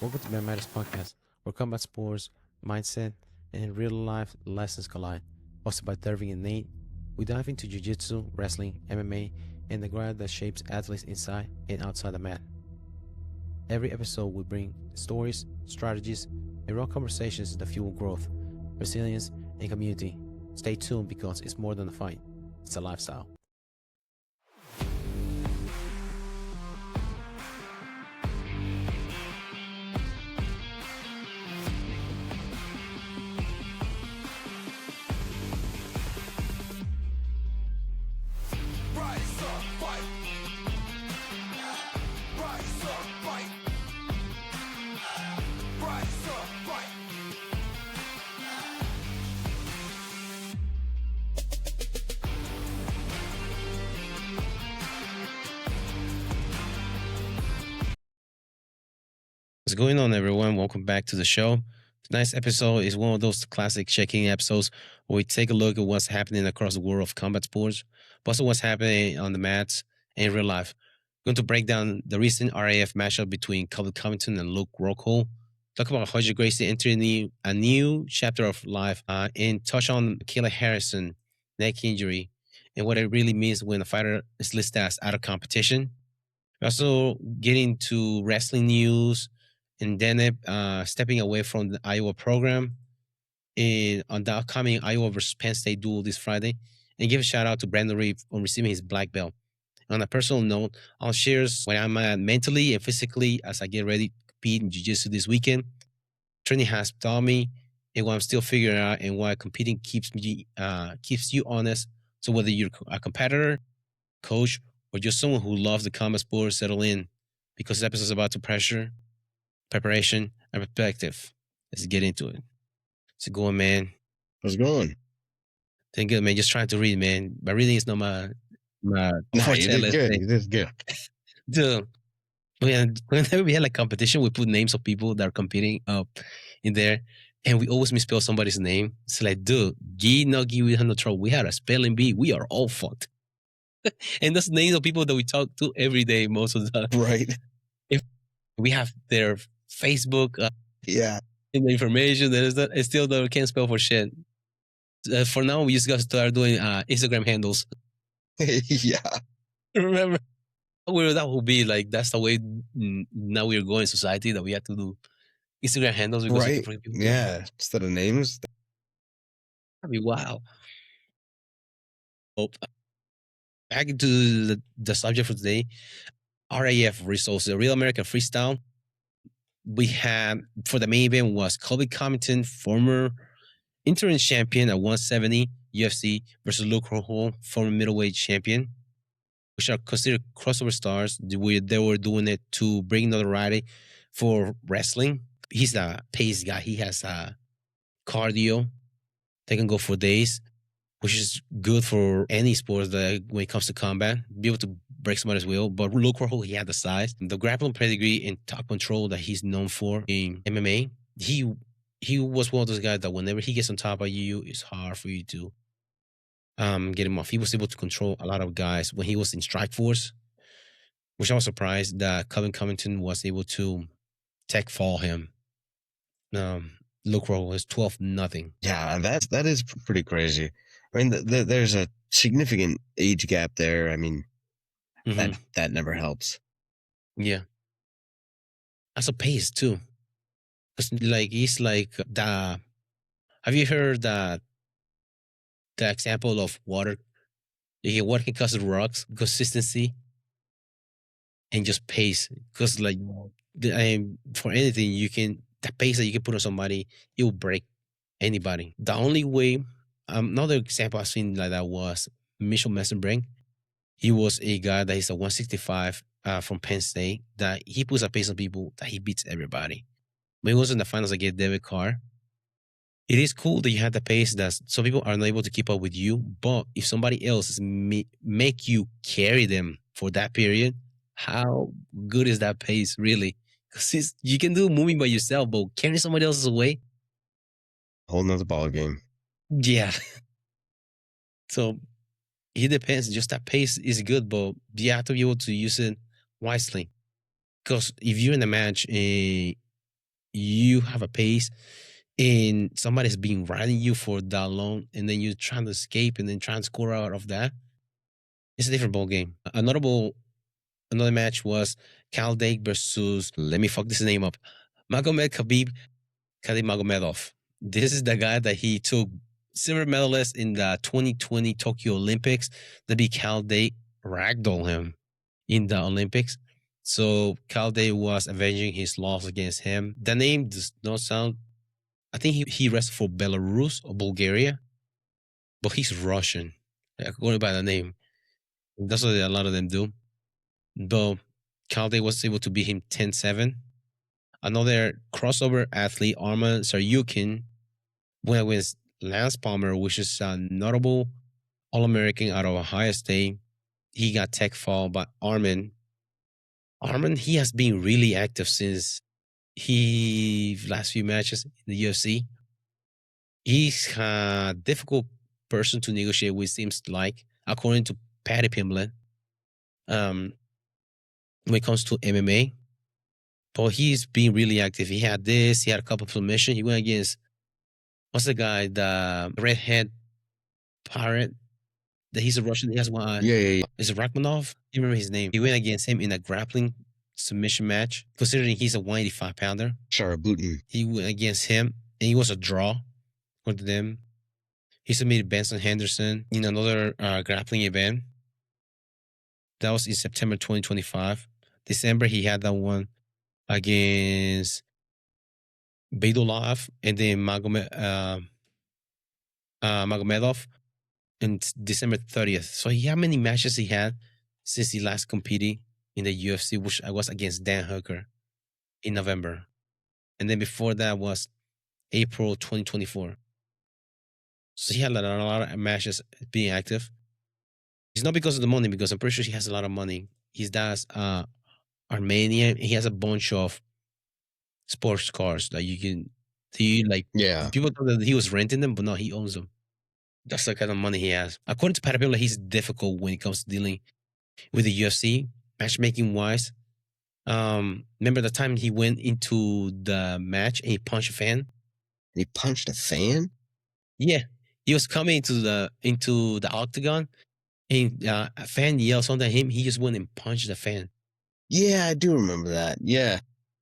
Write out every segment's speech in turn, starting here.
Welcome to Matters Podcast, where combat sports, mindset, and real life lessons collide. Hosted by Derving and Nate, we dive into Jiu-Jitsu, wrestling, MMA, and the grind that shapes athletes inside and outside the mat. Every episode we bring stories, strategies, and raw conversations that fuel growth, resilience, and community. Stay tuned because it's more than a fight, it's a lifestyle. What's going on, everyone? Welcome back to the show. Tonight's episode is one of those classic check-in episodes where we take a look at what's happening across the world of combat sports, but also what's happening on the mats and in real life. We're going to break down the recent RAF matchup between Colby Covington and Luke Rockhold, talk about Roger Gracie entering a new chapter of life, and touch on Cael Sanderson neck injury and what it really means when a fighter is listed as out of competition. We also get into wrestling news, and then stepping away from the Iowa program on the upcoming Iowa versus Penn State duel this Friday, and give a shout out to Brandon Reeve on receiving his black belt. On a personal note, I'll share where I'm at mentally and physically as I get ready to compete in Jiu-Jitsu this weekend. Training has taught me, and what I'm still figuring out, and why competing keeps you honest. So whether you're a competitor, coach, or just someone who loves the combat sport, settle in, because this episode is about to pressure, preparation, and perspective. Let's get into it. How's it going, man? How's it going? Doing good, man. Just trying to read, man. My reading is not my No, you did good. You did good. Dude, whenever we had like competition, we put names of people that are competing up in there, and we always misspell somebody's name. It's like, dude, G no G, we have no trouble. We had a spelling bee. We are all fucked. And that's names of people that we talk to every day, most of the time. Right. If we have their Facebook, yeah, in the information that is that I still can't spell for shit. For now, we just got to start doing Instagram handles. yeah. Remember, where that will be like that's the way now we're going in society, that we have to do Instagram handles because right. Yeah, instead of names. That'd be wild. Oh, back into the subject for today. RAF results, the Real American Freestyle. We had, for the main event, was Colby Covington, former interim champion at 170 UFC, versus Luke Rockhold, former middleweight champion, which are considered crossover stars. They were doing it to bring notoriety for wrestling. He's a pace guy. He has cardio. They can go for days, which is good for any sport that when it comes to combat, be able to break somebody's will. But Luke Rockhold, he had the size, the grappling pedigree, and top control that he's known for in MMA. He was one of those guys that whenever he gets on top of you, it's hard for you to get him off. He was able to control a lot of guys when he was in Strike Force, which I was surprised that Colby Covington was able to tech fall him. Luke Rockhold is 12-0. Yeah, that is pretty crazy. I mean, there's a significant age gap there. I mean, that never helps. Yeah, that's a pace too. It's like the. Have you heard the example of water? Water can cause rocks, consistency, and just pace. Because like for anything, the pace that you can put on somebody, it will break anybody. The only way, another example I've seen like that was Mitchell Messenbrink. He was a guy that is a 165 from Penn State, that he puts a pace on people that he beats everybody. When he was in the finals against David Carr, it is cool that you have the pace that some people are not able to keep up with you, but if somebody else make you carry them for that period, how good is that pace really? Because you can do moving by yourself, but carrying somebody else's away, whole nother ball game. Yeah. So it depends. Just that pace is good, but you have to be able to use it wisely. Because if you're in a match you have a pace and somebody's been riding you for that long, and then you're trying to escape and then trying to score out of that. It's a different ball game. Another match was Kaldake versus, let me fuck this name up, Magomed Khabib Magomedov. This is the guy that he took silver medalist in the 2020 Tokyo Olympics. The big Kaldake ragdoll him in the Olympics. So Kaldake was avenging his loss against him. The name does not sound. I think he wrestled for Belarus or Bulgaria, but he's Russian, according by the name. That's what a lot of them do. But Kaldake was able to beat him 10-7. Another crossover athlete, Arman Saryukin, went with Lance Palmer, which is a notable All-American out of Ohio State. He got tech fall by Arman. Arman, he has been really active since he last few matches in the UFC. He's a difficult person to negotiate with, seems like, according to Patty Pimblett. When it comes to MMA, but he's been really active. He had a couple of submissions. He went against, what's the guy, the redhead pirate? That he's a Russian. He has one. Yeah. Is it Rachmanov? You remember his name? He went against him in a grappling submission match, considering he's a 185 pounder. Sharabutin. He went against him, and he was a draw for them. He submitted Benson Henderson in another grappling event. That was in September 2025. December, he had that one against Beidolov and then Magomedov on December 30th. So how many matches he had since he last competed in the UFC, which I was against Dan Hooker in November. And then before that was April 2024. So he had a lot of matches being active. It's not because of the money, because I'm pretty sure he has a lot of money. His dad's Armenian. He has a bunch of sports cars that you can see. Like, Yeah. people thought that he was renting them, but no, he owns them. That's the kind of money he has. According to Patapilla, he's difficult when it comes to dealing with the UFC, matchmaking wise. Remember the time he went into the match and he punched a fan? He punched a fan? Yeah. He was coming into the octagon, and a fan yelled something at him. He just went and punched the fan. Yeah, I do remember that. Yeah.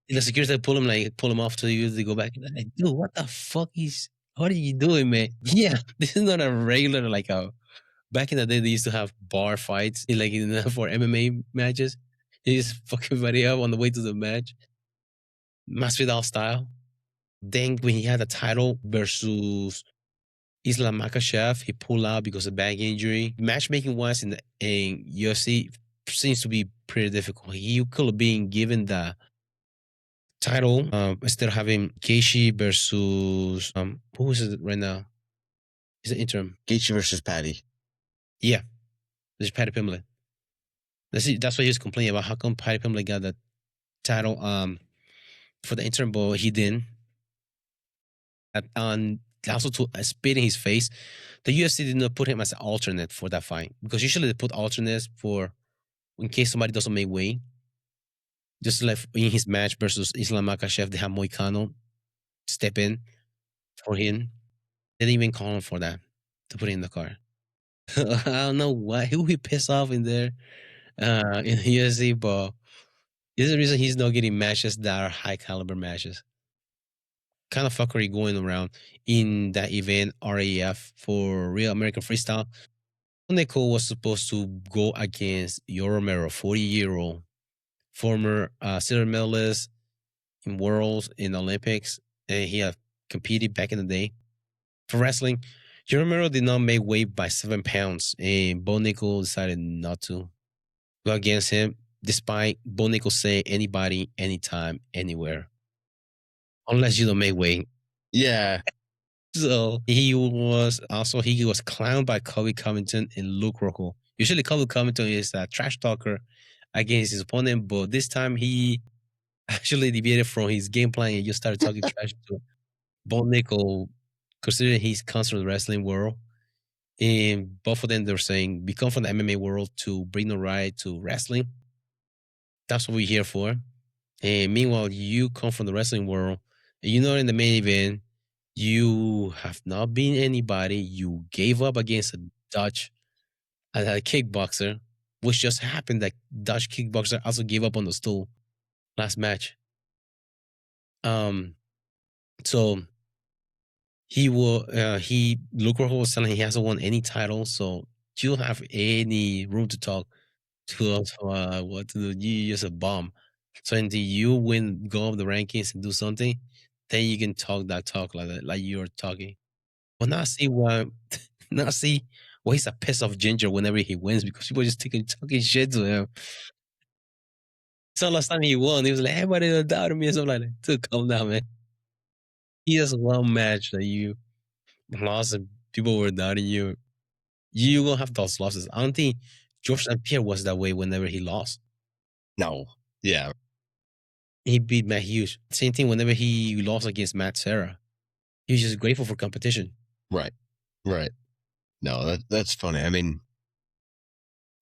The security pull him off to you to go back. Like, dude, what the fuck what are you doing, man? Yeah, this is not a regular, back in the day they used to have bar fights for MMA matches. He just fuck everybody up on the way to the match. Masvidal style. Then when he had a title versus Islam Makhachev, he pulled out because of back injury. Matchmaking wise in UFC seems to be pretty difficult. He could have been given the title instead of having Gaethje versus who is it right now? Is it interim? Gaethje versus Patty. Yeah, there's Patty Pimblett. That's what he was complaining about. How come Patty Pimblett got the title for the interim, but he didn't? Also to spit in his face, the UFC did not put him as an alternate for that fight, because usually they put alternates for in case somebody doesn't make weight. Just like in his match versus Islam Makhachev, they have Moicano step in for him. They didn't even call him for that to put in the car. I don't know why. Who he pissed off in there in the UFC, but this is the reason he's not getting matches that are high caliber matches. Kind of fuckery going around in that event, RAF, for Real American Freestyle. Nicole was supposed to go against Yo Romero, 40-year-old former silver medalist in Worlds, in Olympics, and he had competed back in the day. For wrestling, Yo Romero did not make weight by 7 pounds, and Bo Nickel decided not to go against him, despite Bo Nickel saying anybody, anytime, anywhere. Unless you don't make weight. Yeah. So he was clowned by Colby Covington and Luke Rockhold. Usually Colby Covington is a trash talker against his opponent, but this time he actually deviated from his game plan and just started talking trash to Bo Nickel, considering he's comes from the wrestling world. And both of them, they're saying, we come from the MMA world to bring the right to wrestling. That's what we're here for. And meanwhile, you come from the wrestling world In the main event, you have not been anybody. You gave up against a Dutch a kickboxer, which just happened that Dutch kickboxer also gave up on the stool last match. Um, so he Luke Rockhold was telling he hasn't won any title, so you don't have any room to talk to us what to do. You just a bomb. So until you win, go up the rankings and do something, then you can talk that talk like that, like you're talking. Well, now see why. Now see why he's a piss off ginger whenever he wins because people just talking shit to him. So last time he won, he was like, "Everybody doubted me," or something like that. So calm down, man. He has one match that you lost and people were doubting you. You will have those losses. I don't think George St. Pierre was that way whenever he lost. No. Yeah. He beat Matt Hughes. Same thing whenever he lost against Matt Serra. He was just grateful for competition. Right. Right. No, that's funny. I mean,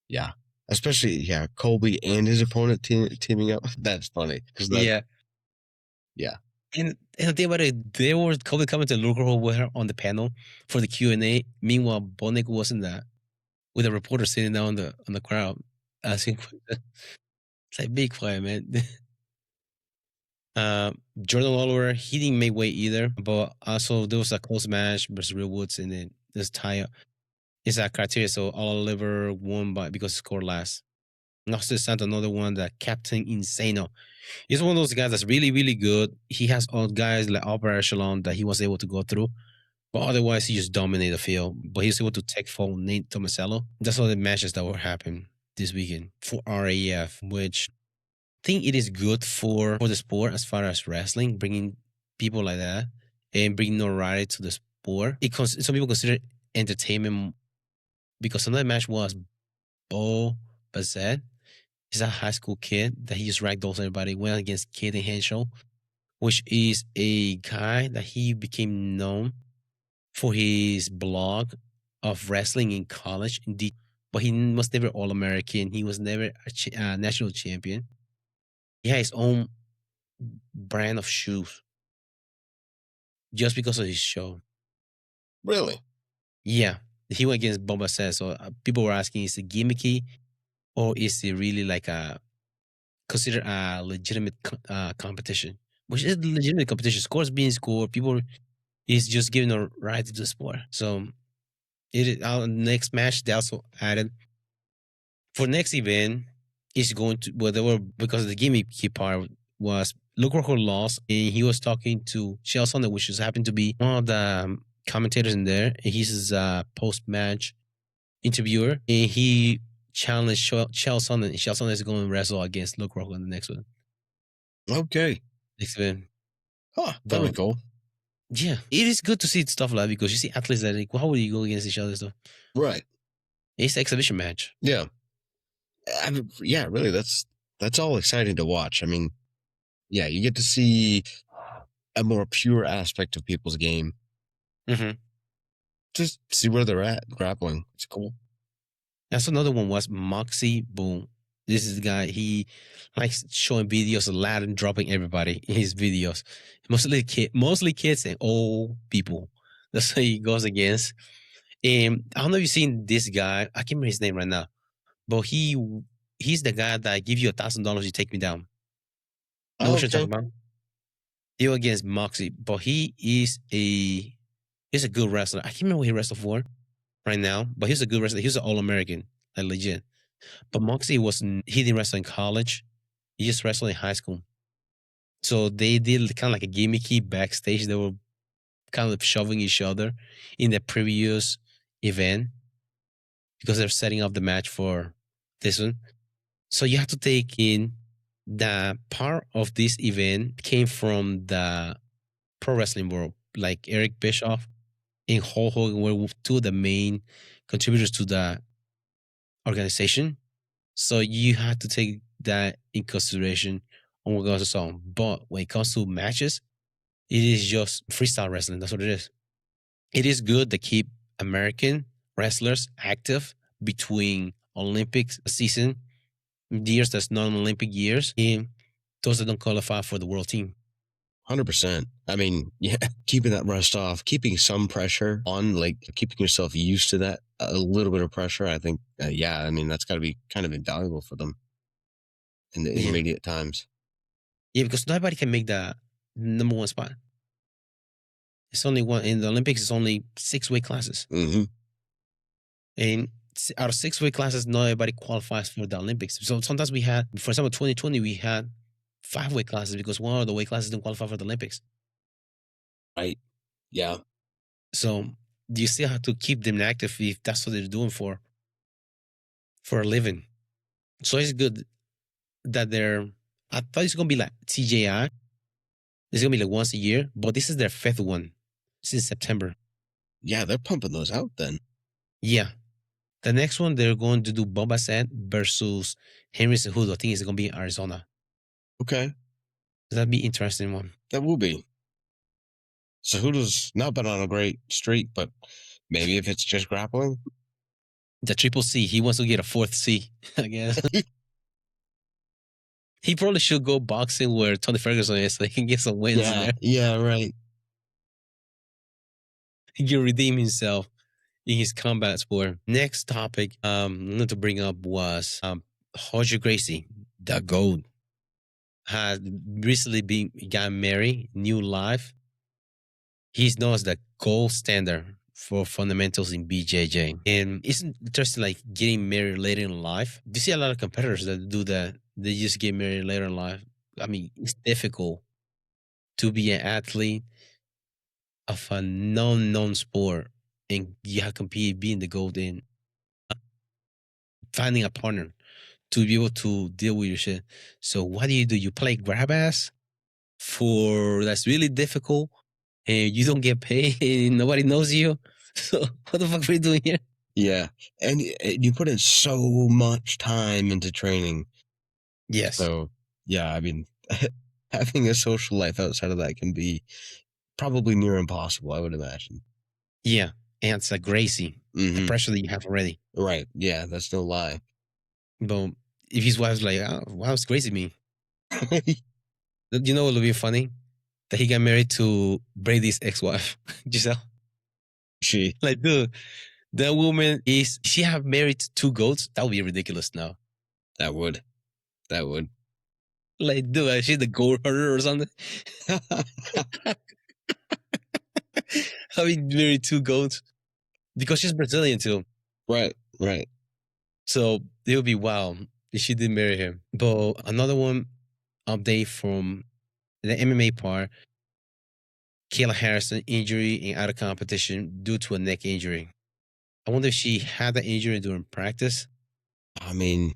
yeah. Especially, yeah, Colby and his opponent teaming up. That's funny. Because Yeah. Yeah. And the thing about it, there was Colby Covington and Luke Rockhold were on the panel for the Q&A. Meanwhile, Bonik wasn't that with a reporter sitting down on the crowd asking questions. It's like, be quiet, man. Jordan Oliver, he didn't make weight either, but also there was a close match versus Real Woods, and then this tie up. It's that criteria, so Oliver won because he scored last. Nasser sent another one, that Captain Insano. He's one of those guys that's really, really good. He has all guys like upper echelon that he was able to go through. But otherwise, he just dominated the field. But he was able to take fall Nate Tomasello. That's all the matches that will happen this weekend for RAF, which I think it is good for the sport as far as wrestling, bringing people like that and bringing notoriety to the sport. Some people consider it entertainment because another match was Bo Bazet. He's a high school kid that he just ragdolls everybody. Went against Kaden Henshaw, which is a guy that he became known for his blog of wrestling in college. But he was never All American. He was never a national champion. He had his own brand of shoes just because of his show. Really? Yeah, he went against Boba Fett. So people were asking, is it gimmicky or is it really like considered a legitimate competition? Which is legitimate competition. Scores being scored. People is just giving a right to the sport. So next match they also added for next event is going to they were because the gimmicky part was Luke Rockhold lost and he was talking to Cael Sanderson, which just happened to be one of the commentators in there. And he's his post match interviewer, and he challenged Cael Sanderson. And Cael Sanderson is going to wrestle against Luke Rockhold in the next one. Okay. Next event. Huh. That'd be cool. Yeah, it is good to see stuff like that because you see athletes that like, how would you go against each other stuff? Right. It's an exhibition match. Yeah. I mean, yeah, really, that's all exciting to watch. I mean, yeah, you get to see a more pure aspect of people's game. Mm-hmm. Just see where they're at grappling. It's cool. That's another one was Moxie Boom. This is the guy, he likes showing videos of Aladdin dropping everybody in his videos. Mostly kids and old people. That's what he goes against. And I don't know if you've seen this guy. I can't remember his name right now. But he's the guy that give you $1,000, you take me down. Know what you're talking about? Deal against Moxie, but he's a good wrestler. I can't remember what he wrestled for right now, but he's a good wrestler. He's an All American, like legit. But Moxie he didn't wrestle in college. He just wrestled in high school. So they did kind of like a gimmicky backstage. They were kind of shoving each other in the previous event because they're setting up the match for this one. So you have to take in the part of this event came from the pro wrestling world, like Eric Bischoff and Hulk Hogan were two of the main contributors to the organization. So you have to take that in consideration on what goes on. But when it comes to matches, it is just freestyle wrestling. That's what it is. It is good to keep American wrestlers active between Olympics season, years that's non-Olympic years, and those that don't qualify for the world team. 100%. I mean, yeah, keeping that rust off, keeping some pressure on, like keeping yourself used to that, a little bit of pressure. I think, yeah, I mean, that's got to be kind of invaluable for them in the Yeah. intermediate times. Yeah, because nobody can make the number one spot. It's only one in the Olympics. It's only 6 weight classes, Hmm. and out of 6 weight classes, not everybody qualifies for the Olympics. So sometimes we had, for example, 2020, we had 5 weight classes because one of the weight classes didn't qualify for the Olympics. Right. Yeah. So you still have to keep them active if that's what they're doing for a living. So it's good that they're. I thought it's gonna be like TJI. It's gonna be like once a year, but this is their fifth one since September. Yeah. They're pumping those out then. Yeah. The next one they're going to do Boba Fett versus Henry Cejudo. I think it's gonna be in Arizona. Okay. That'd be interesting one. That will be. Cejudo's not been on a great streak, but maybe if it's just grappling. The triple C. He wants to get a fourth C, I guess. He probably should go boxing where Tony Ferguson is so he can get some wins in Yeah. there. Yeah. Right. He can redeem himself in his combat sport. Next topic I wanted to bring up was Roger Gracie, the GOAT, has recently got married, new life. He's known as the gold standard for fundamentals in BJJ. And it's interesting, like getting married later in life. You see a lot of competitors that do that. They just get married later in life. I mean, it's difficult to be an athlete of a known sport and you have to compete, being the gold in finding a partner to be able to deal with your shit. So what do? You play grab ass for that's really difficult and you don't get paid and nobody knows you. So what the fuck are you doing here? Yeah. And you put in so much time into training. Yes. So, yeah, I mean, having a social life outside of that can be probably near impossible, I would imagine. Yeah. And it's like Gracie, the Hmm. pressure that you have already. Right. Yeah, that's no lie. But if his wife's like, oh, wow, it's crazy me. You know what would be funny? That he got married to Brady's ex-wife, Giselle. She, Like, dude, that woman is she have married 2 goats? That would be ridiculous now. that would, that would. Like, dude, she's the goat herder or something. How he married 2 goats? Because she's Brazilian too. Right, right. So it would be wild if she did marry him. But another one update from the MMA part, Cael Sanderson injury and out of competition due to a neck injury. I wonder if she had that injury during practice. I mean,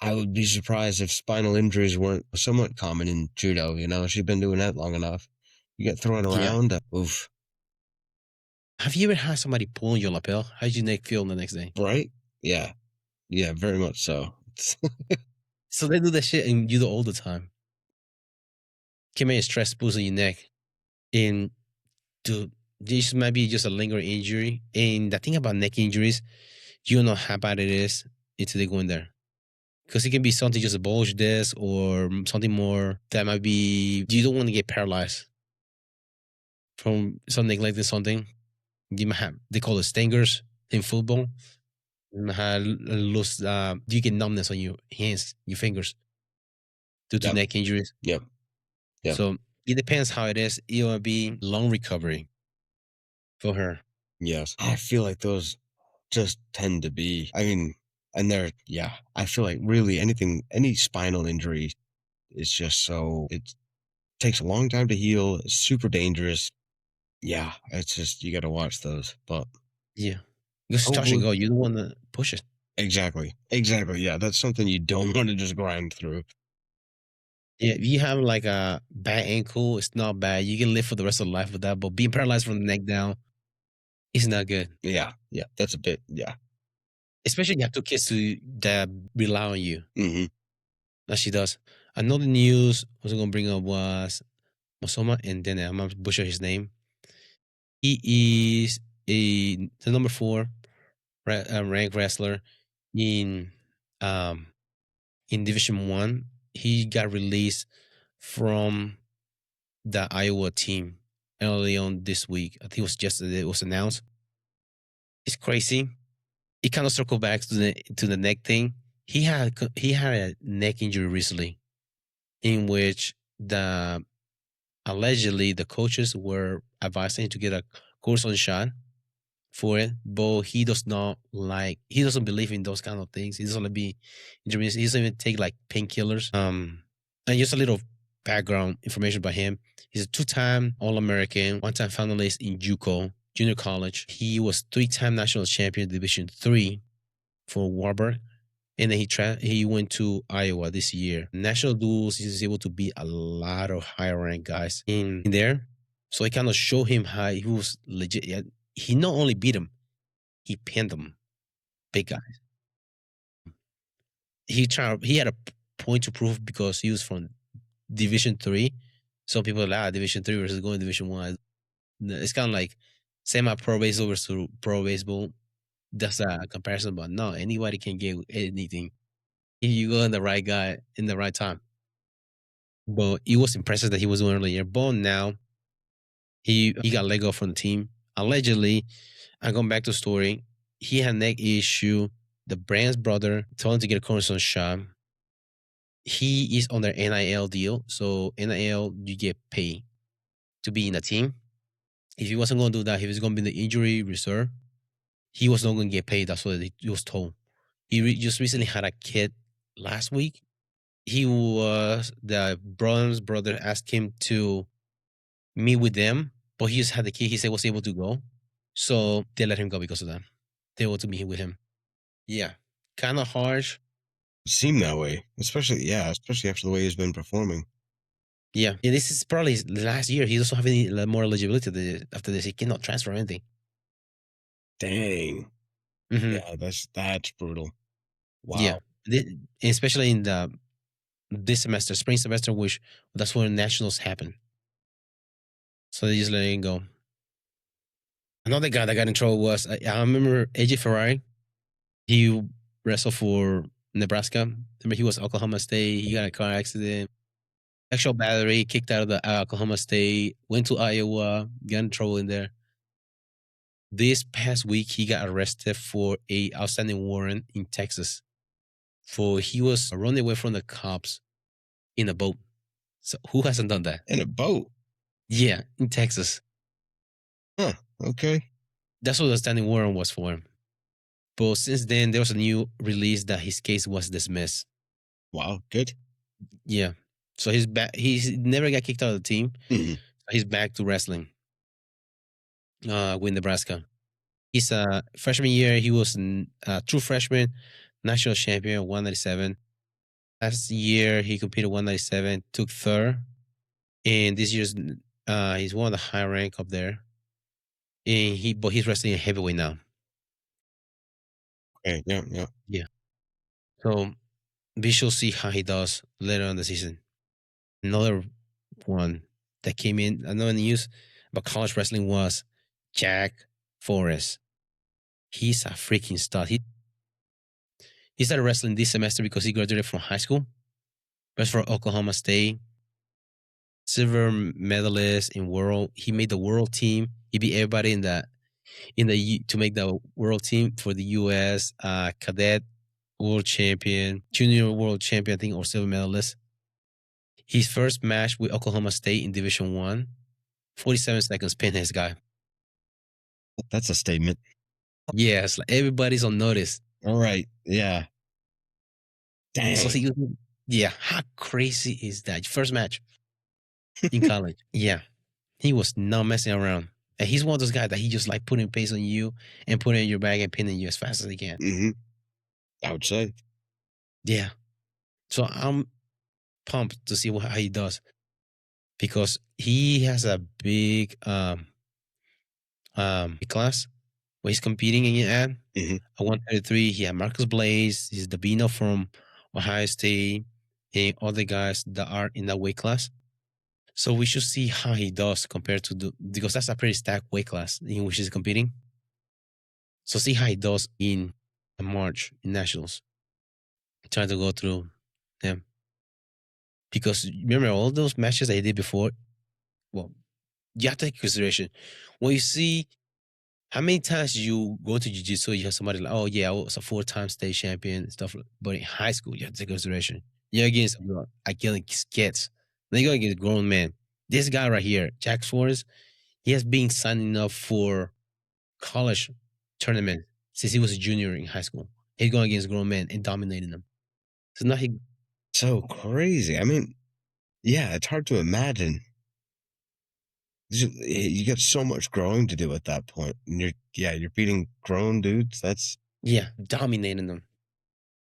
I would be surprised if spinal injuries weren't somewhat common in judo. You know, she's been doing that long enough. You get thrown Yeah. around. Oof. Have you ever had somebody pulling your lapel? How'd your neck feel the next day? Right? Yeah. Yeah, very much so. So they do that shit in judo all the time. Can make a stress boost in your neck. And dude, this might be just a lingering injury. And the thing about neck injuries, you don't know how bad it is until they go in there. Because it can be something just a bulge disc or something more that might be you don't want to get paralyzed from something like this. Something you might have they call it stingers in football. You might have lose you get numbness on your hands, your fingers due to Yep. neck injuries. Yep. Yep. So it depends how it is. It will be long recovery for her. Yes. I feel like those just tend to be, I mean, and they're, yeah, I feel like really any spinal injury is just so, it takes a long time to heal. It's super dangerous. Yeah. It's just, you got to watch those. But Yeah. Because it's touch and hopefully, go. You don't want to push it. exactly. Exactly. Yeah. That's something you don't want to just grind through. Yeah, if you have like a bad ankle, it's not bad. You can live for the rest of life with that. But being paralyzed from the neck down is not good. Yeah. Yeah. That's a bit, yeah. Especially you have 2 kids that rely on you. Hmm. That she does. Another news I was gonna bring up was Mosoma, and then I'm gonna butcher his name. He is the number 4 ranked wrestler in um in Division 1. He got released from the Iowa team early on this week. I think it was just it was announced. It's crazy. It kind of circled back to the neck thing. He had a neck injury recently, in which the allegedly the coaches were advising to get a cortisone shot for it, but he doesn't believe in those kind of things. He doesn't want to be injuries. He doesn't even take like painkillers. And just a little background information about him. He's a two-time All-American, one-time finalist in JUCO, junior college. He was three-time national champion Division III for Warburg. And then he went to Iowa this year. National duels, he was able to beat a lot of higher ranked guys in there. So it kind of showed him how he was legit. Yeah, he not only beat him, he pinned them. Big guys. He had a point to prove because he was from Division III. Some people are like, Division III versus going Division One. It's kind of like semi-pro baseball versus pro baseball. That's a comparison, but no, anybody can get anything if you go in the right guy in the right time. But it was impressive that he was doing earlier. But now he got let go from the team. Allegedly, I'm going back to the story. He had a neck issue. The Brand's brother told him to get a cortisone shot. He is on their NIL deal. So NIL, you get paid to be in a team. If he wasn't going to do that, he was going to be in the injury reserve. He was not going to get paid. That's what he was told. Just recently had a kid last week. The Brand's brother asked him to meet with them, but he just had the kid. He said was able to go. So they let him go because of that. They want to meet with him. Yeah. Kind of harsh. Seem that way, especially after the way he's been performing. Yeah. And this is probably his last year. He doesn't have any more eligibility after this. He cannot transfer anything. Dang. Mm-hmm. Yeah, that's brutal. Wow. Yeah. Especially in this semester, spring semester, which that's when nationals happen. So they just let him go. Another guy that got in trouble was I remember AJ Ferrari. He wrestled for Nebraska. Remember, he was Oklahoma State. He got in a car accident, sexual battery, kicked out of the Oklahoma State, went to Iowa, got in trouble in there. This past week, he got arrested for a outstanding warrant in Texas. For he was running away from the cops in a boat. So who hasn't done that? In a boat? Yeah, in Texas. Huh. Okay. That's what the outstanding warrant was for him. But since then, there was a new release that his case was dismissed. Wow, good. Yeah. So he's back. He's never got kicked out of the team. Mm-hmm. He's back to wrestling with Nebraska. He's a freshman year. He was a true freshman, national champion, 197. Last year, he competed 197, took third. And this year's, he's one of the high rank up there. But he's wrestling a heavyweight now. Okay, yeah. Yeah. So we shall see how he does later on the season. Another one that came in, another news about college wrestling was Jack Forrest. He's a freaking stud. He started wrestling this semester because he graduated from high school. Wrestled for Oklahoma State. Silver medalist in world. He made the world team. He beat everybody to make the world team for the U.S. Cadet world champion, junior world champion, I think, or silver medalist. His first match with Oklahoma State in Division One, 47 seconds, pin his guy. That's a statement. Yes, like everybody's on notice. All right, yeah. Dang. So yeah, how crazy is that? First match in college. Yeah, he was not messing around. And he's one of those guys that he just like putting pace on you and putting in your bag and pinning you as fast as he can. Mm-hmm. I would say. Yeah. So I'm pumped to see how he does because he has a big class where he's competing in at. Mm-hmm. At 133, he had Marcus Blaze, he's Dabino from Ohio State, and other guys that are in that weight class. So we should see how he does compared to because that's a pretty stacked weight class in which he's competing. So see how he does in March in nationals. Trying to go through them. Because remember all those matches that he did before, well, you have to take into consideration when you see how many times you go to jiu-jitsu, you have somebody like, oh yeah, I was a 4 time state champion and stuff. But in high school, you have to take consideration. You're against against kids. Then you're against grown men. This guy right here, Jack Suarez, he has been signing up for college tournament since he was a junior in high school. He's going against grown men and dominating them. So now he So crazy. I mean, yeah, it's hard to imagine. You got so much growing to do at that point. And you're beating grown dudes. That's yeah, dominating them.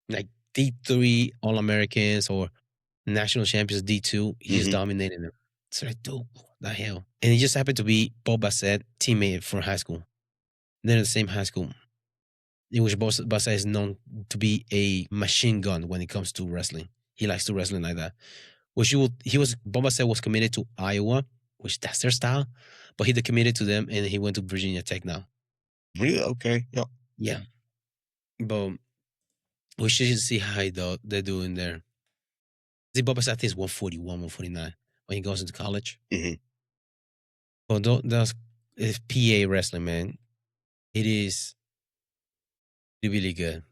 Like D3 All Americans or national champions D2, he's just mhm. dominating them. So like, dude, what the hell? And he just happened to be Bob Bassett teammate from high school. They're in the same high school, in which Bassett is known to be a machine gun when it comes to wrestling. He likes to wrestling like that. Which he was Bob Bassett was committed to Iowa, which that's their style, but he decommitted to them and he went to Virginia Tech now. Really? Okay. Yeah. Yeah, but we should see how they're doing there. The Boba Fett, I think is 141, 149 when he goes into college. Mhm. But that's it's PA wrestling, man. It is really good.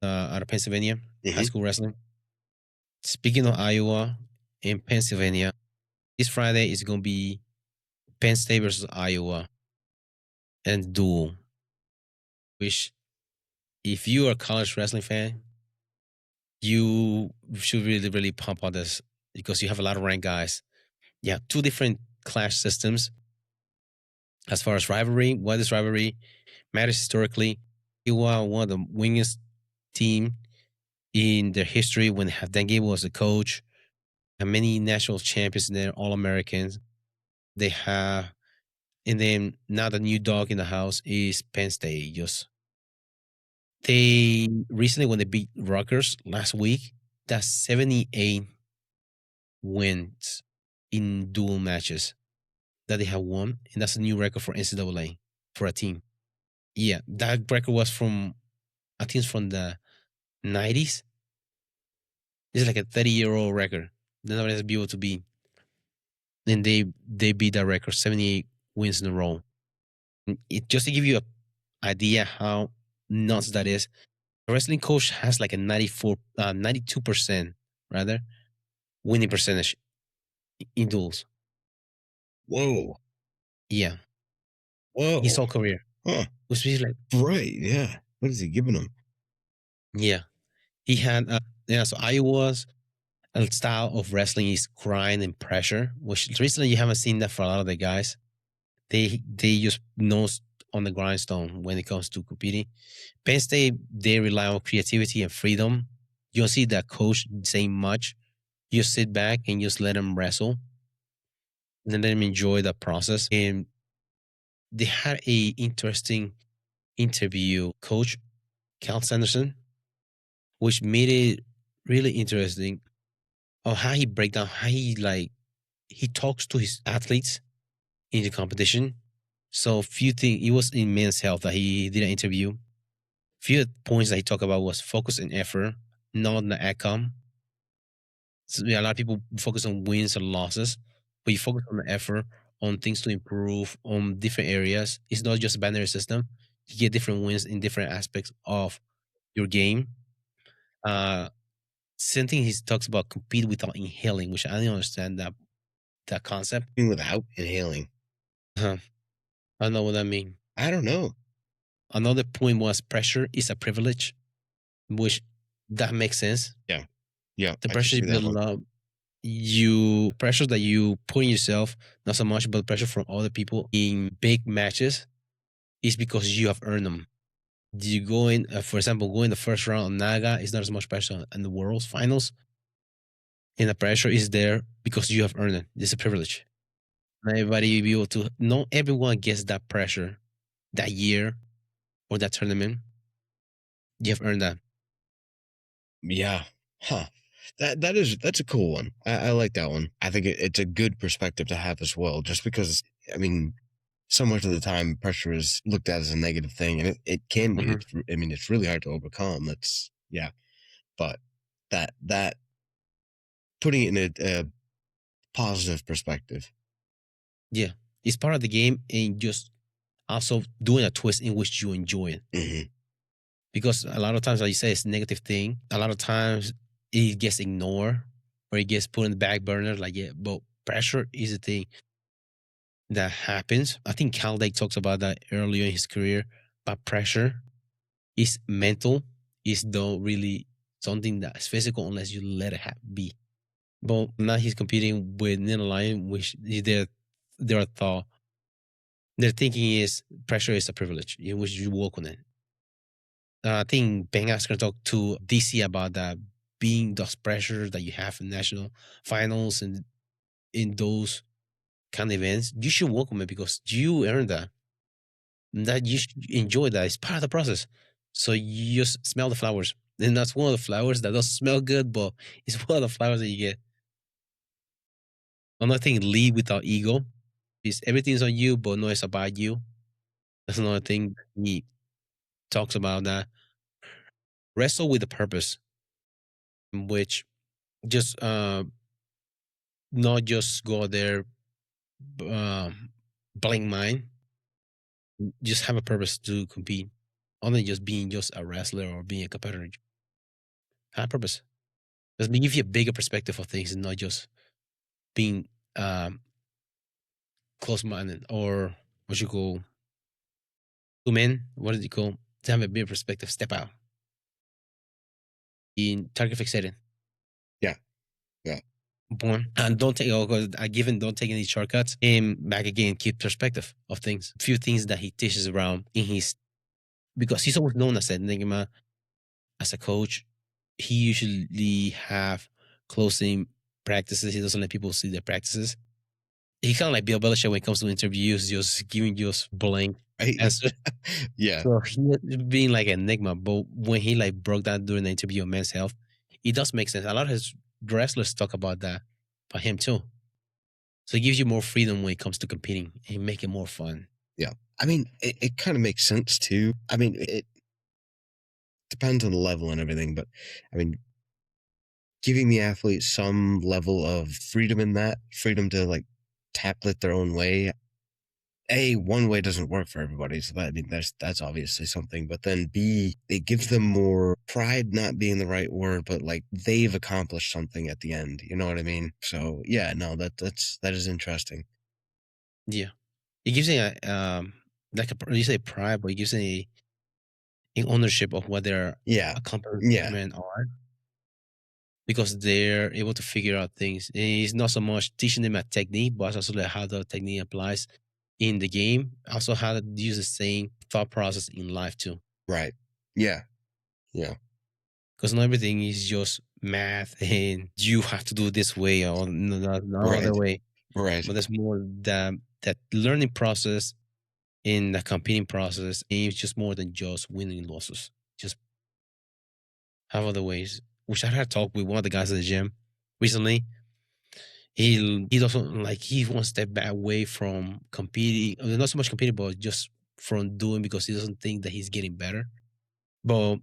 Out of Pennsylvania, high Mhm. school wrestling. Speaking of Iowa and Pennsylvania, this Friday is gonna be Penn State versus Iowa and duel. Which, if you are a college wrestling fan, you should really, really pump on this because you have a lot of ranked guys. You have two different clash systems as far as rivalry. What is rivalry? Matters historically. Iowa, one of the winningest team in their history when Dan Gable was the coach. And many national champions in there, All Americans. They have, and then now the new dog in the house is Penn State. Just they recently when they beat Rutgers last week, that's 78 wins in dual matches that they have won, and that's a new record for NCAA for a team. Yeah, that record was from I think it's from the 90s. It's like a 30-year-old record. Nobody has been able to beat. And they beat that record 78 wins in a row. Just to give you an idea how nuts that is, a wrestling coach has like a 92% rather winning percentage in duels. Whoa. Yeah, his Whoa. whole career. Huh. Which means like, Right. Yeah. What is he giving them? yeah, he had, yeah, so Iowa's style of wrestling is grind and pressure, which recently you haven't seen that for a lot of the guys. They just nose on the grindstone when it comes to competing. Penn State, they rely on creativity and freedom. You don't see that coach saying much. You sit back and just let them wrestle and then let them enjoy the process. And they had a interesting interview, coach Cael Sanderson, which made it really interesting of how he break down, how he talks to his athletes in the competition. So few things, it was in men's health that he did an interview. Few points that he talked about was focus and effort, not the outcome. So, yeah, a lot of people focus on wins and losses, but you focus on the effort, on things to improve, on different areas. It's not just a binary system. You get different wins in different aspects of your game. Uh, Same thing he talks about compete without inhaling, which I didn't understand that concept. Without inhaling. Huh. I don't know what that means. I don't know. Another point was pressure is a privilege, which that makes sense. Yeah. Yeah. The I can pressure you see that build one. up, you pressure that you put in yourself, not so much, but pressure from other people in big matches is because you have earned them. You go in, for example, go in the first round on Naga, it's not as much pressure in the World's finals, and the pressure is there because you have earned it. It's a privilege. Not everybody will be able to. Not everyone gets that pressure that year or that tournament. You have earned that. Yeah. Huh. That's a cool one. I like that one. I think it's a good perspective to have as well, just because I mean, so much of the time pressure is looked at as a negative thing, and it can be. Mhm. I mean, it's really hard to overcome. That's yeah. But that putting it in a positive perspective. Yeah, it's part of the game, and just also doing a twist in which you enjoy it. Hmm. Because a lot of times, like you say, it's a negative thing. A lot of times it gets ignored or it gets put in the back burner. Like, yeah, but pressure is a thing that happens. I think Cal talks about that earlier in his career. But pressure is mental. It's not really something that's physical unless you let it be. But now he's competing with Nina Lion, which their thought, their thinking is pressure is a privilege in which you work on it. I think Ben Askren talked to DC about that, being those pressures that you have in national finals and in those kind of events. You should welcome it because you earned that. That you should enjoy that. It's part of the process. So you just smell the flowers. And that's one of the flowers that doesn't smell good, but it's one of the flowers that you get. Another thing, lead without ego. Is everything's on you, but no, it's about you. That's another thing he talks about that. Wrestle with the purpose, which just not just go there blank mind. Just have a purpose to compete. Other than just being just a wrestler or being a competitor. Have a purpose. Does give you a bigger perspective of things and not just being close minded or what you call two men. What is it called? To have a bigger perspective, step out. In target fixated. Yeah. Yeah. Born and don't take I given don't take any shortcuts and back again keep perspective of things. Few things that he teaches around in his because he's always known as a enigma as a coach. He usually have closing practices. He doesn't let people see their practices. He kind of like Bill Belichick when it comes to interviews, just giving just blank Right. answer. Yeah. So he being like an enigma, but when he like broke down during the interview on men's health, it does make sense. A lot of his wrestlers talk about that for him too. So it gives you more freedom when it comes to competing and make it more fun. Yeah. I mean, it kind of makes sense too. I mean, it depends on the level and everything, but I mean, giving the athlete some level of freedom in that freedom to like tackle it their own way. One way doesn't work for everybody, so that, I mean that's obviously something. But then B, it gives them more pride, not being the right word, but like they've accomplished something at the end. You know what I mean? So yeah, no, that is interesting. Yeah. It gives you a like a you say pride, but it gives you an ownership of what their Yeah, yeah, accomplishment are because they're able to figure out things. And it's not so much teaching them a technique, but also like how the technique applies in the game. Also how to use the same thought process in life too. right, yeah, yeah, Because not everything is just math and you have to do it this way or no right, other way. right. But there's more that learning process in the competing process. And it's just more than just winning and losses. Just have other ways. Which I had talked with one of the guys at the gym recently. He doesn't like he wants to step back away from competing. Not so much competing, but just from doing because he doesn't think that he's getting better. But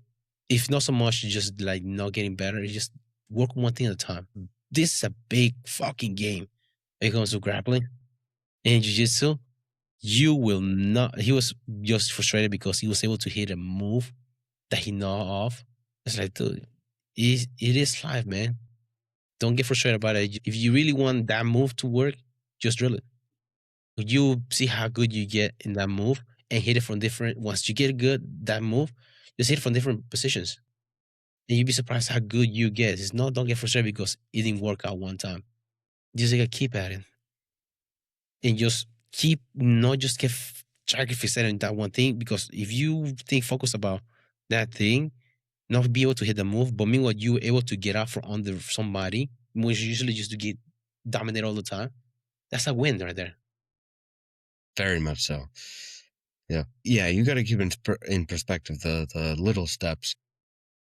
if not so much just like not getting better, it's just work one thing at a time. This is a big fucking game when it comes to grappling and jiu-jitsu. You will not he was just frustrated because he was able to hit a move that he know of. It's like, dude, it is life, man. Don't get frustrated about it. If you really want that move to work, just drill it. You see how good you get in that move and hit it from different. Once you get good that move, just hit it from different positions, and you'd be surprised how good you get. It's not don't get frustrated because it didn't work out one time. You just gotta keep at it and just keep not just get target fixated on that one thing because if you think focus about that thing, not be able to hit the move, but meanwhile you were able to get out from under somebody, which usually just to get dominate all the time. That's a win right there. Very much so. Yeah, yeah. You got to keep in perspective the little steps.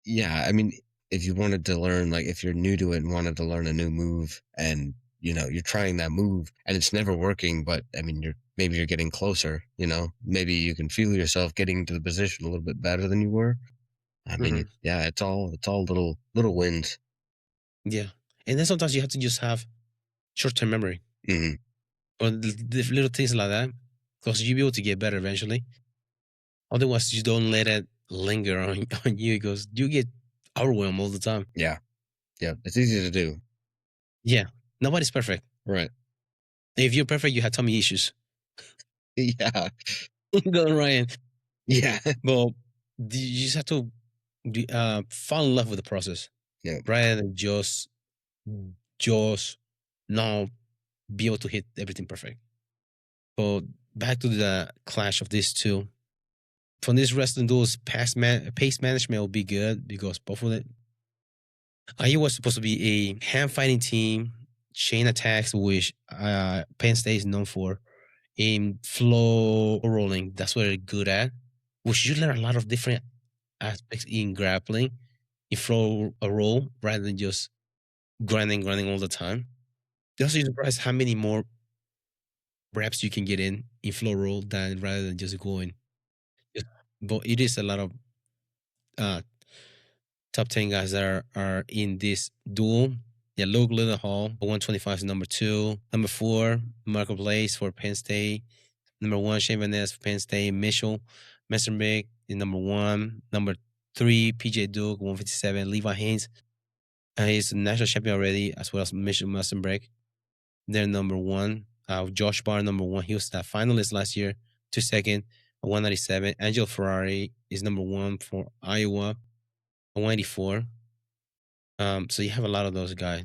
Yeah, I mean, if you wanted to learn, like if you're new to it and wanted to learn a new move, and you're trying that move and it's never working, but I mean, maybe you're getting closer. Maybe you can feel yourself getting to the position a little bit better than you were. I mean, Hmm. yeah, it's all little wins. Yeah, and then sometimes you have to just have short term memory. Hmm. or the little things like that, because you'll be able to get better eventually. Otherwise, you don't let it linger on, on you because you get overwhelmed all the time. Yeah. Yeah. It's easy to do. Yeah, nobody's perfect. Right. If you're perfect, you have tummy issues. Yeah. Go Ryan. Yeah. Well, you just have to fall in love with the process Yeah. rather than just now be able to hit everything perfect. But back to the clash of these two. For this wrestling duels, pace management will be good because both of it. IU was supposed to be a hand fighting team, chain attacks, which Penn State is known for, in flow rolling. That's what they're good at. Which you learn a lot of different aspects in grappling, in flow a roll rather than just grinding all the time. You're also surprised how many more reps you can get in flow roll than rather than just going. But it is a lot of uh, top 10 guys that are in this duel. Yeah, Luke Hall, 125 is number 2. Number 4, Marco Blaze for Penn State. Number 1, Shane Van Ness for Penn State. Mitchell Messerbeck is number 1. Number 3, PJ Duke, 157. Levi Haynes, he's a national champion already, as well as Mitchell Messerbeck. They're number 1. Josh Barr, number 1. He was a finalist last year, 2nd, 197. Angelo Ferrari is number 1 for Iowa, 184. So you have a lot of those guys.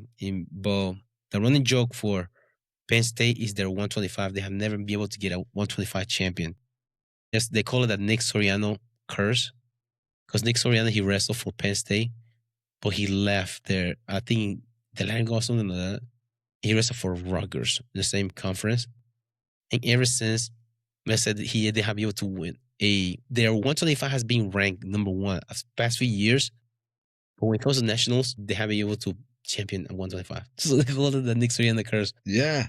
But the running joke for Penn State is their 125. They have never been able to get a 125 champion. Yes, they call it the Nick Soriano curse because Nick Soriano he wrestled for Penn State, but he left there. I think the letting go or something like that. He wrestled for Rutgers in the same conference, and ever since, they said they have been able to win their 125 has been ranked number 1 the past few years. But when it comes to nationals, they have been able to champion at 125. So they call it the Nick Soriano curse. Yeah.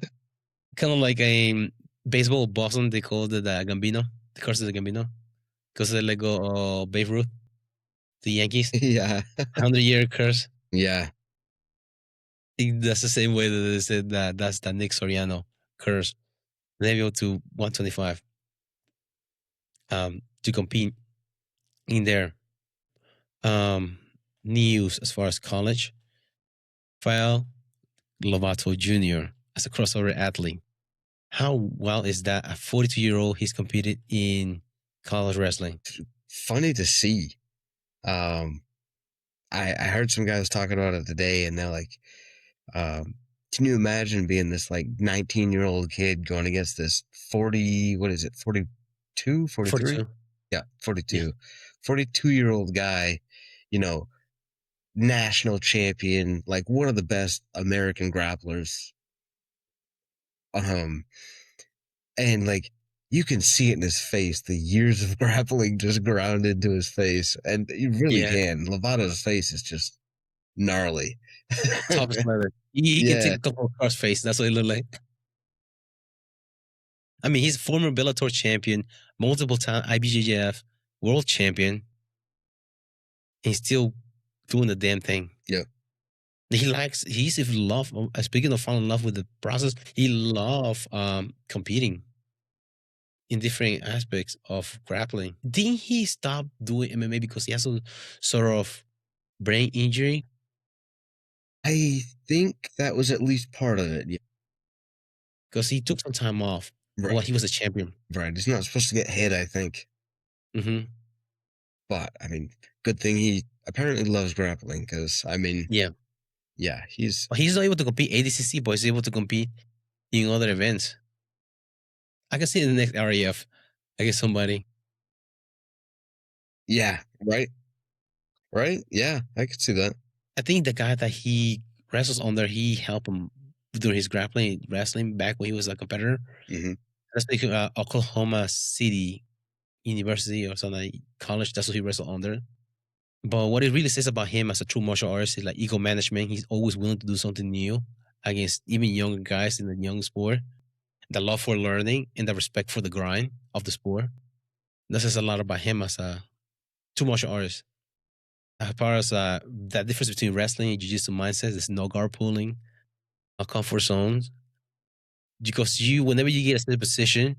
Kind of like a baseball Boston, they called it the Gambino, the curse of the Gambino, because they let go of Babe Ruth, the Yankees, Yeah. 100-year curse. Yeah. I think that's the same way that they said that that's the Nick Soriano curse. They're able to 125 to compete in their news as far as college. Rafael Lovato Jr. as a crossover athlete. How well is that? A 42-year-old, he's competed in college wrestling. Funny to see. I heard some guys talking about it today, and they're like, can you imagine being this like 19-year-old kid going against this 40, what is it, 42, 43? 42. Yeah, 42. Yeah. 42-year-old guy, you know, national champion, like one of the best American grapplers. And like you can see it in his face, the years of grappling just ground into his face. And you really can. Lovato's face is just gnarly. Top slider. He can take Yeah. a couple of cross face. That's what it looked like. I mean, he's former Bellator champion, multiple time IBJJF world champion. He's still doing the damn thing. Yeah. He's in love. Speaking of falling in love with the process, he loves competing in different aspects of grappling. Didn't he stop doing MMA because he has some sort of brain injury? I think that was at least part of it. Yeah. Because he took some time off while he was a champion. Right. He's not supposed to get hit, I think. Mm-hmm. But I mean, good thing he apparently loves grappling because I mean, yeah, he's not able to compete ADCC, but he's able to compete in other events. I can see in the next RAF, I guess somebody. Yeah, right. Right? Yeah, I could see that. I think the guy that he wrestles under, he helped him during his grappling wrestling back when he was a competitor. Mm-hmm. That's like Oklahoma City University or something like college. That's what he wrestled under. But what it really says about him as a true martial artist is like ego management. He's always willing to do something new against even younger guys in the young sport. The love for learning and the respect for the grind of the sport. That says a lot about him as a true martial artist. As far as that difference between wrestling and jiu-jitsu mindset is no guard pulling, comfort zones. because you whenever you get a certain position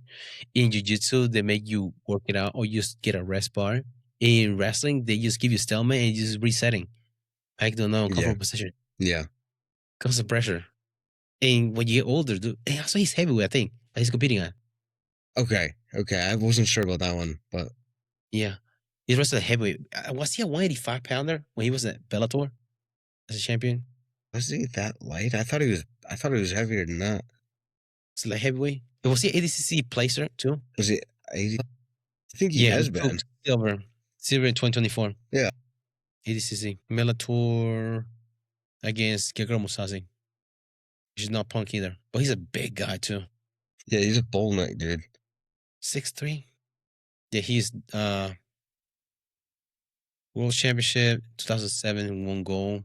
in jiu-jitsu, they make you work it out or you just get a rest bar. In wrestling, they just give you stalemate and you just resetting. I don't know, Yeah. comfortable position. Yeah. Constant pressure. And when you get older, dude, and also he's heavyweight, I think, that he's competing at. Okay. Okay. I wasn't sure about that one, but Yeah. He's wrestled heavyweight. Was he a 185 pounder when he was at Bellator as a champion? was he that light? I thought he was heavier than that. It's like heavyweight. And was he ADCC placer too? Was he 80? I think he Yeah, has he took been. silver. Silver in 2024. Yeah. ADCC. Bellator against Gegard Mousasi. He's not punk either. But he's a big guy too. Yeah, he's a bull neck, dude. 6'3". Yeah, he's World Championship 2007, won gold.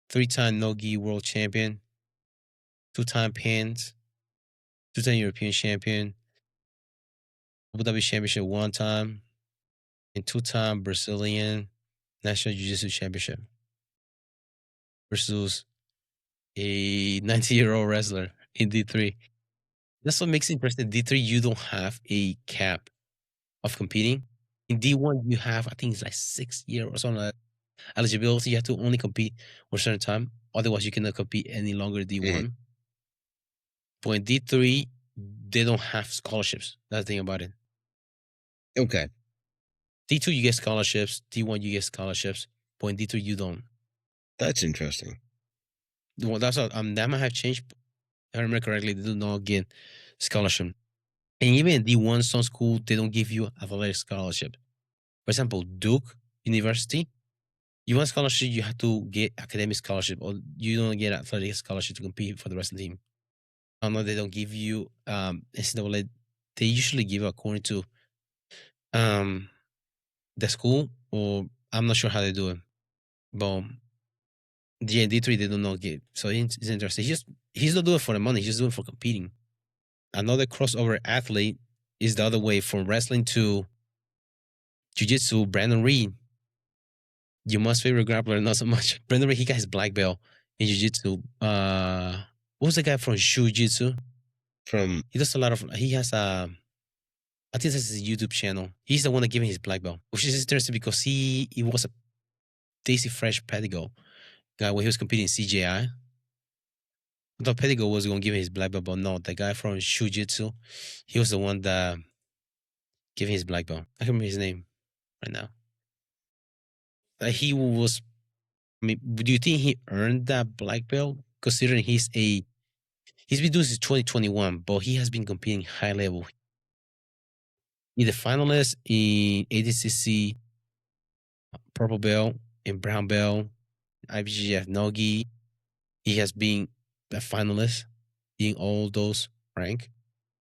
3-time Nogi World Champion. 2-time Pans. 2-time European Champion. Abu Dhabi Championship 1 time. And 2-time Brazilian National Jiu-Jitsu Championship. Versus a 90-year-old wrestler in D3. That's what makes it interesting. D3, you don't have a cap of competing. In D1, you have, I think it's like 6 year or something like that. Eligibility. You have to only compete for a certain time. Otherwise, you cannot compete any longer Mhm. D1. But in D3, they don't have scholarships. That's the thing about it. Okay. D2, you get scholarships. D1, you get scholarships. But in D3, you don't. That's interesting. Well, that's what, that might have changed. If I remember correctly, they do not get scholarship. And even in D1, some school, they don't give you athletic scholarship. For example, Duke University, you want scholarship, you have to get academic scholarship, or you don't get athletic scholarship to compete for the rest of the team. I know they don't give you NCAA. They usually give according to um the school, or I'm not sure how they do it. But yeah, D3 they do not get. So it's interesting. He's not doing it for the money. He's just doing it for competing. Another crossover athlete is the other way from wrestling to jiu-jitsu. Brandon Reed, your most favorite grappler, not so much. Brandon Reed, he got his black belt in jiu-jitsu. What was the guy from jiu-jitsu? From He does a lot of. He has a. I think this is his YouTube channel. He's the one that gave me his black belt, which is interesting because he was a Daisy Fresh Pedigo guy when he was competing in CJI. I thought Pedigo was going to give him his black belt, but no, the guy from Jiu-Jitsu, he was the one that gave him his black belt. I can remember his name right now. He was. I mean, do you think he earned that black belt? Considering he's been doing this since 2021, but he has been competing high level. He's a finalist in ADCC purple belt and brown belt, IBGF Nogi. He has been a finalist in all those rank,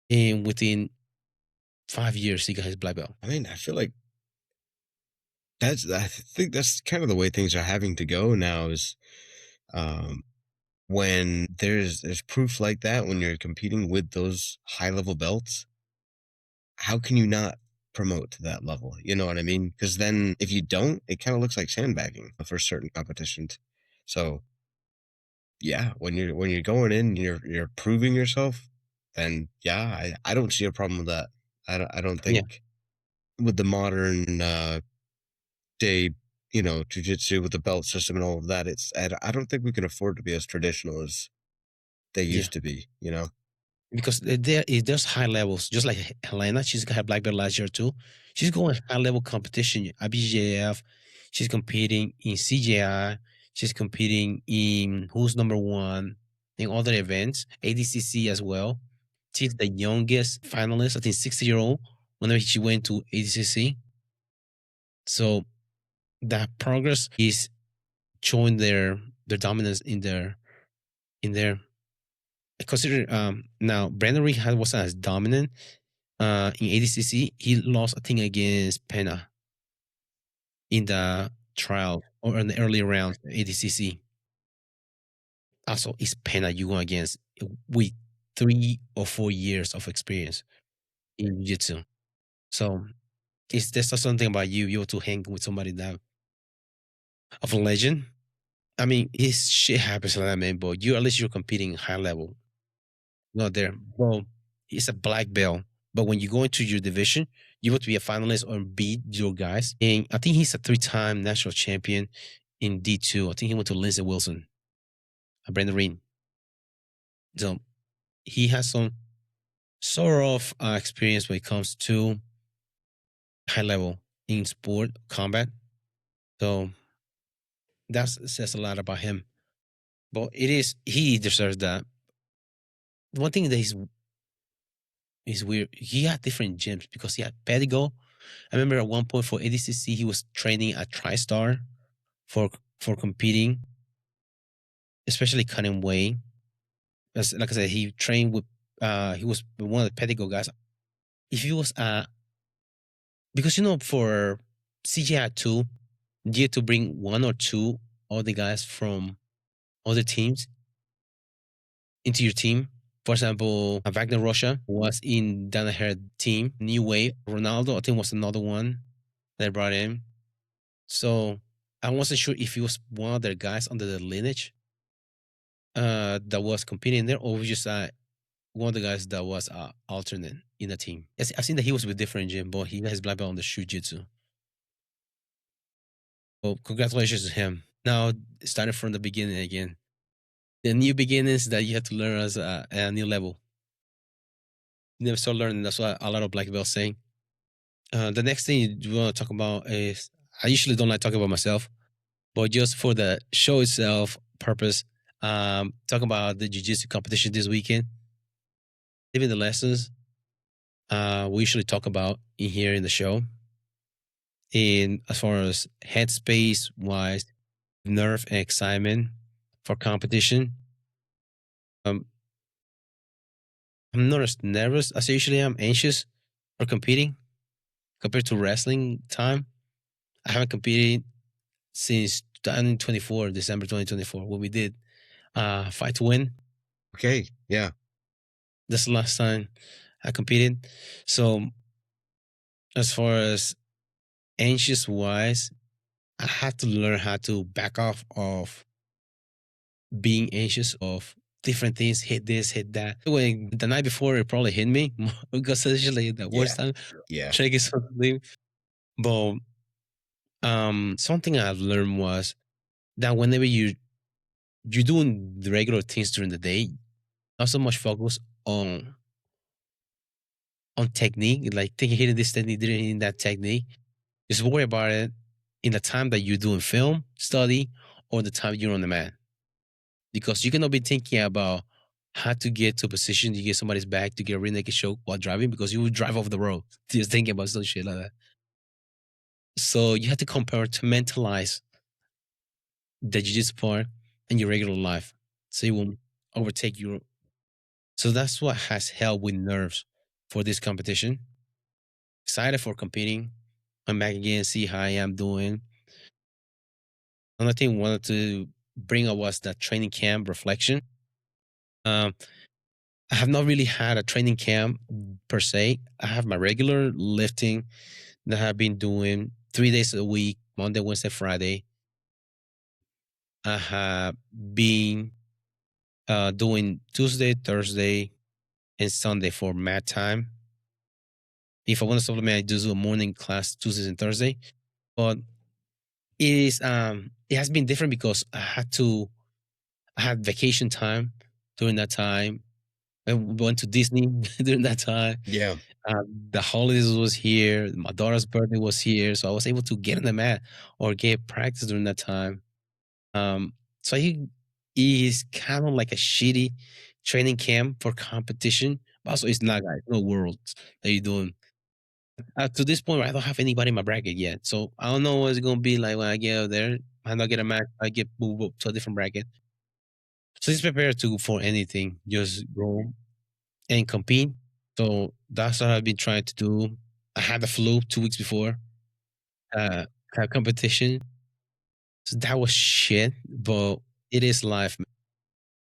and within 5 years, he got his black belt. I mean, I feel like I think that's kind of the way things are having to go now is when there's proof like that when you're competing with those high level belts, how can you not promote to that level? You know what I mean? Because then if you don't, it kind of looks like sandbagging for certain competitions. So yeah, when you're going in, you're proving yourself, then yeah, I don't see a problem with that. I don't Yeah, think with the modern day, jujitsu with the belt system and all of that, I don't think we can afford to be as traditional as they yeah. used to be, you know? Because there's high levels. Just like Helena, she's got her black belt last year too. She's going high level competition. IBJF, she's competing in CJI. She's competing in who's number one in other events, ADCC as well. She's the youngest finalist, I think 60-year-old, whenever she went to ADCC. So that progress is showing their dominance in their consider now Brandon Reed wasn't as dominant in ADCC. He lost, I think, against Pena in the trial or in the early rounds ADCC. Also, it's Pena you go against with 3 or 4 years of experience in jiu-jitsu. So it's there's also something about you. You have to hang with somebody that of a legend. I mean, his shit happens like that, man. But you at least you're competing high level. not there. Well, he's a black belt, but when you go into your division, you want to be a finalist or beat your guys. And I think he's a three-time national champion in D2. I think he went to Lindsey Wilson, Brandon Reed. So he has some sort of experience when it comes to high level in sport combat. So that says a lot about him. But it is he deserves that. One thing that is weird. He had different gyms because he had Pedigo. I remember at one point for ADCC he was training at TriStar for for competing, especially cutting weight. As like I said, he trained with he was one of the Pedigo guys. If he was because for CGI two, you had to bring one or two other guys from other teams into your team. For example, Wagner Russia was in Danaher team. New Wave, Ronaldo, I think was another one they brought in. So I wasn't sure if he was one of their guys under the lineage that was competing there, or was just one of the guys that was alternate in the team. Yes, I've seen that he was with different gym, but he has black belt on the Jiu-Jitsu. Well, congratulations to him. Now, starting from the beginning again. The new beginnings that you have to learn as a new level. You never start learning. That's what a lot of black belts saying. The next thing you want to talk about is I usually don't like talking about myself, but just for the show itself purpose, talk about the jiu-jitsu competition this weekend. Even the lessons we usually talk about in here in the show. In as far as headspace wise, nerve and excitement for competition. Um, I'm not as nervous as I usually am, anxious for competing compared to wrestling time. I haven't competed since 2024, December 2024, when we did Fight to Win. Okay, yeah. That's the last time I competed. So as far as anxious wise, I had to learn how to back off of being anxious of different things, hit this, hit that. When the night before it probably hit me because it's usually the Yeah. worst time Yeah. trying to get something. But something I've learned was that whenever you're doing the regular things during the day, not so much focus on technique, like thinking hitting this technique, hitting that technique. Just worry about it in the time that you're doing film study or the time you're on the mat. Because you cannot be thinking about how to get to a position to get somebody's back to get a rear naked choke while driving because you will drive off the road. Just thinking about some shit like that. So you have to compartmentalize the jiu-jitsu part and your regular life. So you won't overtake your. So that's what has helped with nerves for this competition. Excited for competing. I'm back again, see how I am doing. Another thing I wanted to bring up was that training camp reflection. Um, I have not really had a training camp per se. I have my regular lifting that I've been doing 3 days a week, Monday, Wednesday, Friday. I have been doing Tuesday, Thursday, and Sunday for mat time. If I want to supplement, I do a morning class Tuesdays and Thursday. But it has been different because I had vacation time during that time. I went to Disney during that time. Yeah. The holidays was here. My daughter's birthday was here, so I was able to get in the mat or get practice during that time. So he is kind of like a shitty training camp for competition. But also, it's not guys, no worlds that you're doing. To this point, I don't have anybody in my bracket yet, so I don't know what it's gonna be like when I get out there. I not get a match, I get moved up to a different bracket. So just prepare to for anything. Just go and compete. So that's what I've been trying to do. I had the flu 2 weeks before had competition. So that was shit, but it is life.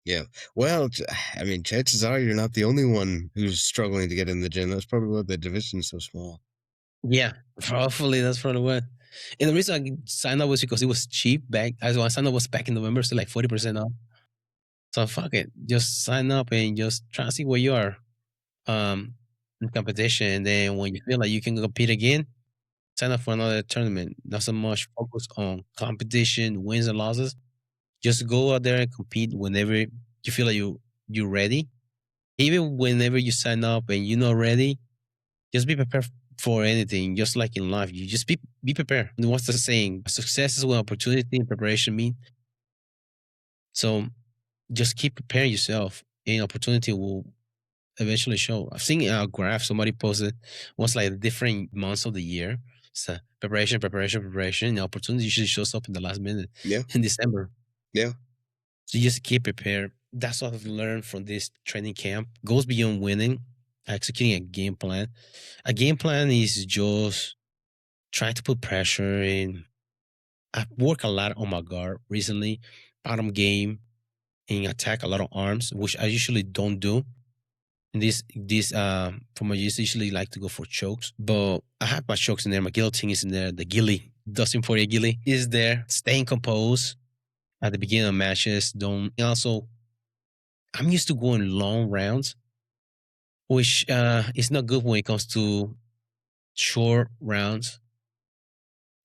Yeah. Well, I mean, chances are you're not the only one who's struggling to get in the gym. That's probably why the division's so small. Yeah, hopefully that's probably what. And the reason I signed up was because it was cheap back. As when I signed up was back in November, so like 40% off. So fuck it, just sign up and just try to see where you are in competition. And then when you feel like you can compete again, sign up for another tournament. Not so much focus on competition, wins and losses. Just go out there and compete whenever you feel like you're ready. Even whenever you sign up and you're not ready, just be prepared for anything. Just like in life, you just be prepared. And what's the saying? Success is when opportunity and preparation meet. So just keep preparing yourself, and opportunity will eventually show. I've seen a graph somebody posted once, like different months of the year. So preparation, preparation, preparation. And opportunity usually shows up in the last minute Yeah, in December. yeah. So you just keep prepared. That's what I've learned from this training camp. Goes beyond winning, executing a game plan. A game plan is just trying to put pressure in. I've worked a lot on my guard recently, bottom game, and attack a lot of arms, which I usually don't do. And this for my use, usually like to go for chokes, but I have my chokes in there. My guillotine is in there. The gilly, Dustin Poirier gilly, is there. Staying composed at the beginning of matches. Don't and also. I'm used to going long rounds, which is not good when it comes to short rounds,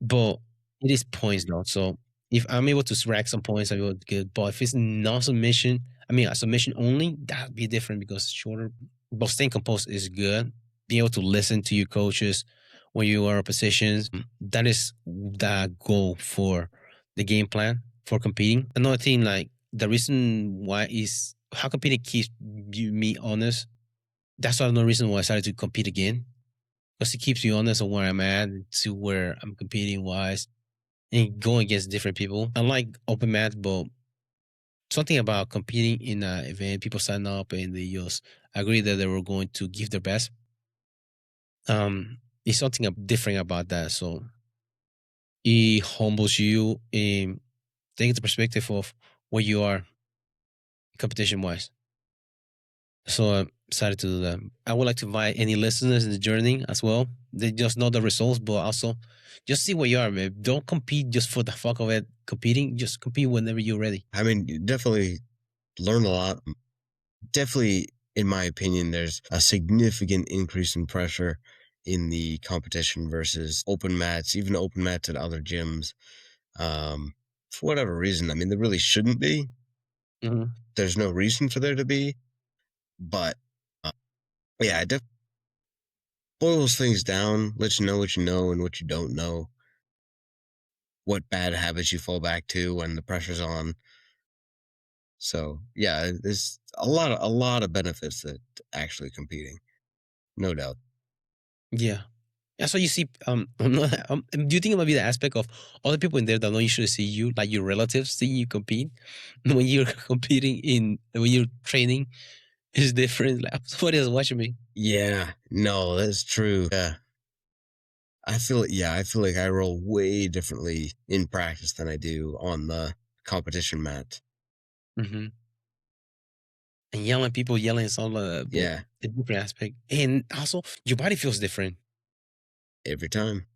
but it is points though. So if I'm able to rack some points, I will good. But if it's non submission, I mean a submission only, that'd be different because it's shorter. But staying composed is good. Being able to listen to your coaches when you are in positions, that is the goal for the game plan for competing. Another thing, like the reason why is how competing keeps me honest. That's another reason why I started to compete again, because it keeps me honest on where I'm at to where I'm competing wise and going against different people. I like open mats, but something about competing in an event, people sign up and they just agree that they were going to give their best. It's something different about that. So it humbles you and takes the perspective of where you are competition wise. So I decided to do that. I would like to invite any listeners in the journey as well. They just know the results, but also just see where you are, man. Don't compete just for the fuck of it. Competing, just compete whenever you're ready. I mean, you definitely learn a lot. Definitely, in my opinion, there's a significant increase in pressure in the competition versus open mats, even open mats at other gyms. For whatever reason, I mean, there really shouldn't be. Mhm. There's no reason for there to be, but uh, yeah, it definitely boils things down, lets you know what you know and what you don't know, what bad habits you fall back to when the pressure's on. So yeah, there's a lot of benefits to actually competing, no doubt. Yeah. Yeah, so you see, do you think it might be the aspect of other people in there that don't usually see you, like your relatives see you compete when you're competing when you're training is different. Like somebody else watching me. Yeah, no, that's true. Yeah. I feel like I roll way differently in practice than I do on the competition mat. Hmm. And yelling, people yelling, it's all but Yeah, a different aspect. And also, your body feels different. every time.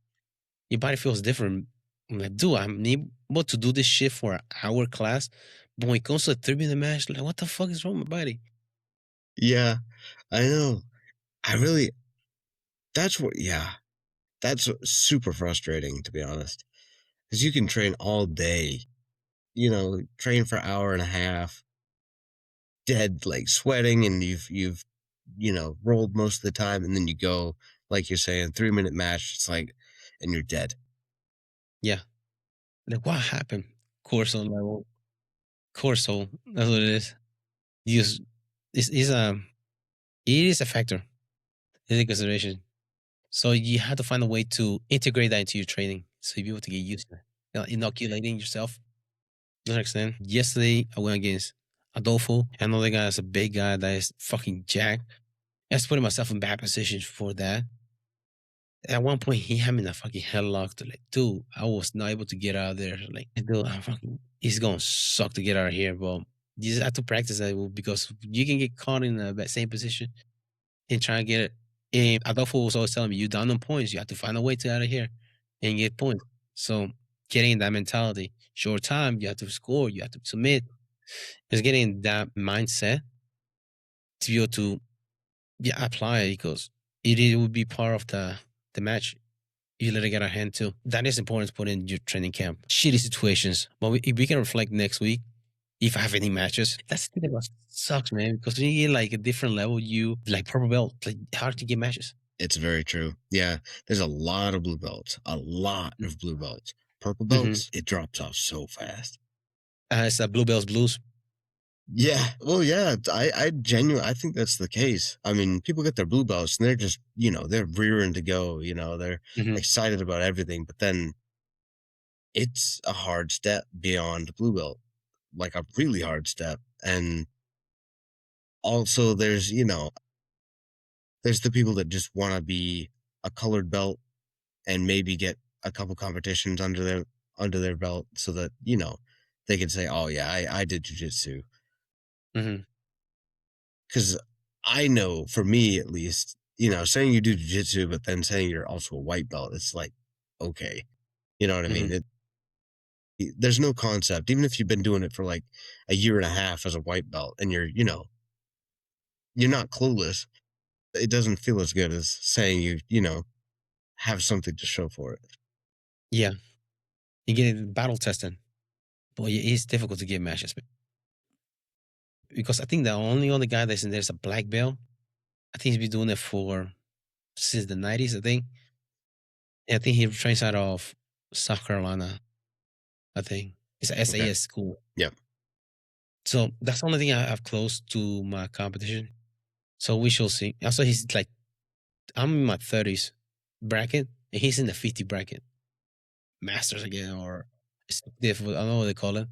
Your body feels different. I'm like, dude, I'm able to do this shit for an hour class, but when it comes to a 3 minute match, like, what the fuck is wrong with my body? Yeah, I know. I really, yeah, that's super frustrating to be honest. Because you can train all day, train for an hour and a half, dead, like sweating, and you've, rolled most of the time, and then you go, like you're saying, 3 minute match, it's like, and you're dead. Yeah. Like, what happened? Cortisol level. Cortisol. That's what it is. You just, it's it is a factor. It's a consideration. So you have to find a way to integrate that into your training so you'll be able to get used to it. Inoculating yourself to an extent. Yesterday, I went against Adolfo. Another guy is a big guy that is fucking jacked. I was putting myself in bad positions for that. At one point, he had me in a fucking headlock to like, dude, I was not able to get out of there. Like, dude, it's gonna suck to get out of here, but you just have to practice that because you can get caught in that same position and try and get it. And Adolfo was always telling me, you're down on points. You have to find a way to out of here and get points. So getting that mentality, short time, you have to score, you have to submit. It's getting that mindset to be able to, yeah, apply it because it would be part of the match. You literally get a hand too. That is important to put in your training camp. Shitty situations. But if we can reflect next week, if I have any matches, that's the thing that sucks, man. Because when you get like a different level, you like purple belt, like hard to get matches. It's very true. Yeah, there's a lot of blue belts, a lot of blue belts. Purple Mm-hmm. belts, it drops off so fast. It's blue belts blues. Yeah, well, yeah, I genuinely, I think that's the case. I mean, people get their blue belts and they're just, they're rearing to go. They're Mm-hmm. excited about everything, but then it's a hard step beyond blue belt, like a really hard step. And also, there's the people that just want to be a colored belt and maybe get a couple competitions under their belt so that they can say, "Oh yeah, I did jujitsu." Mm-hmm. Because I know, for me at least, saying you do jujitsu, but then saying you're also a white belt, it's like, okay, you know what I mean? Mm-hmm. There's no concept, even if you've been doing it for like a year and a half as a white belt, and you're not clueless. It doesn't feel as good as saying you have something to show for it. Yeah. You get it battle testing. Boy, it's difficult to get matches because I think the only other guy that's in there is a black belt. I think he's been doing it for since the 90s, I think. And I think he trains out of South Carolina, I think. It's a Okay. SAS school. Yep. So that's the only thing I have close to my competition. So we shall see. Also, he's like, I'm in my 30s bracket, and he's in the 50 bracket. Masters again, or executive, I don't know what they call it.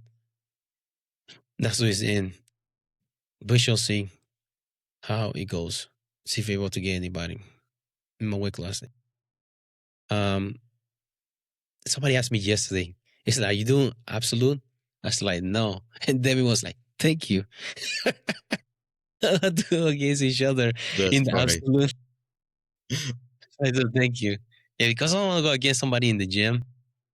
That's what he's in. We shall see how it goes. See if we're able to get anybody in my weight class. Um, Somebody asked me yesterday, it's like, are you doing absolute? I was like, no. And Debbie was like, thank you. Do against each other That's in the funny. absolute. I do, thank you. Yeah, because I don't want to go against somebody in the gym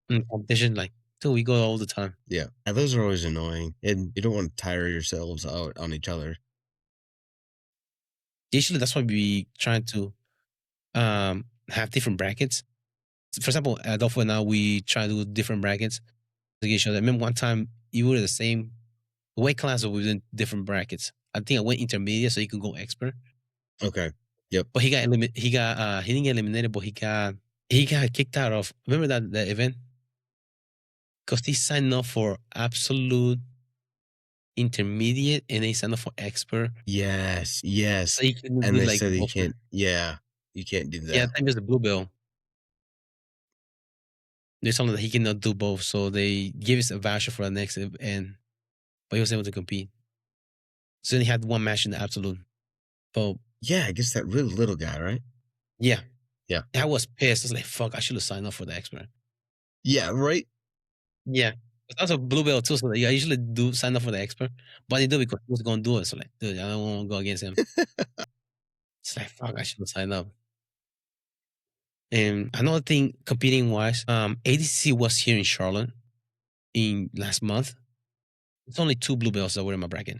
in competition. Like, dude, we go all the time. Yeah. Yeah, those are always annoying, and you don't want to tire yourselves out on each other. Usually, that's why we try to have different brackets. For example, at Dolphin now, we try to do different brackets to each other. I remember one time you were the same weight class, but within different brackets. I think I went intermediate, so you can go expert. Okay. Yep. But he didn't get eliminated, but he got kicked out of, remember that event? Because he signed up for absolute intermediate and he signed up for expert. Yes, yes, So he couldn't and do they like said you both. can't, yeah, you can't do Yeah, I that. think it's the blue belt. They told him that he cannot do both. So they gave us a voucher for the next and but he was able to compete. So then he had one match in the absolute. But Yeah, I guess that really little guy, right? yeah, Yeah. I was pissed. I was like, fuck, I should have signed up for the expert. Yeah, right? Yeah. That's a blue belt too. So like, I usually do sign up for the expert, but I didn't do it because he was gonna do it. So like, dude, I don't want to go against him. It's like, fuck, I should have signed up. And another thing, competing wise, ADC was here in Charlotte in last month. It's only two blue belts that were in my bracket.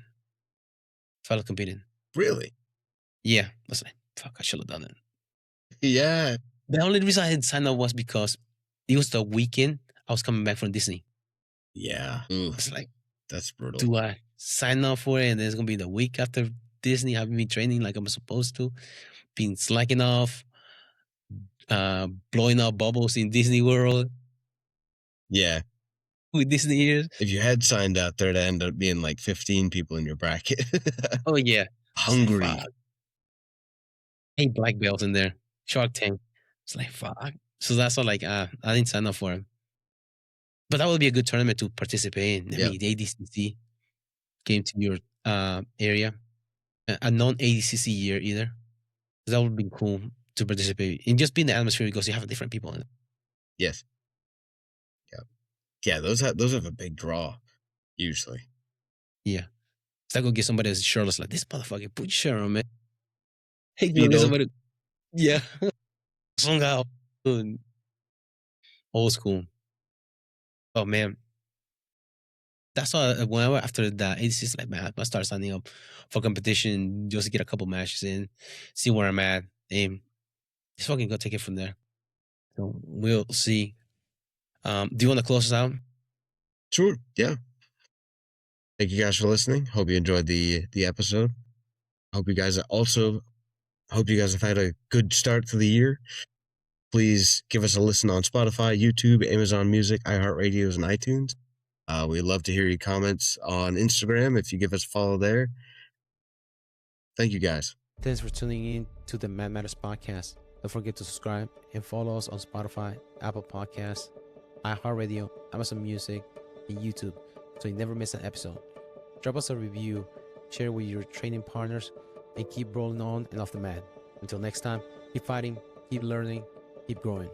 Fellow competing. Really? Yeah. I was like, fuck, I should have done it. Yeah. The only reason I didn't sign up was because it was the weekend I was coming back from Disney. Yeah. I Ooh, was like, that's brutal. do I sign up for it? And then it's gonna be the week after Disney. I've been training like I'm supposed to, been slacking off, blowing up bubbles in Disney World Yeah. with Disney ears. If you had signed out there to end up being like 15 people in your bracket. Oh yeah. I was like, fuck. Hungry. 8 black belts in there. Shark Tank. It's like, fuck. So that's all like, I didn't sign up for it. But that would be a good tournament to participate in. I Yeah. mean, the ADCC came to your area. A non ADCC year either. That would be cool to participate and just be in the atmosphere because you have different people in it. Yes. Yeah. Yeah, those have a big draw, usually. Yeah. So I go get somebody that's shirtless like this motherfucker. Put your shirt on, man. Hey, go get Speedo. somebody. Yeah. Sung out. Old school. Oh man. That's why when after the 86, like, man, I must start signing up for competition just to get a couple matches in, see where I'm at, and just fucking go take it from there. So we'll see. Do you want to close us out? Sure. Yeah. Thank you guys for listening. Hope you enjoyed the episode. Hope you guys also hope you guys have had a good start to the year. Please give us a listen on Spotify, YouTube, Amazon Music, iHeartRadios, and iTunes. We'd love to hear your comments on Instagram if you give us a follow there. Thank you guys. Thanks for tuning in to the Mad Matters podcast. Don't forget to subscribe and follow us on Spotify, Apple Podcasts, iHeartRadio, Amazon Music, and YouTube so you never miss an episode. Drop us a review, share with your training partners, and keep rolling on and off the mat. Until next time, keep fighting, keep learning, keep growing.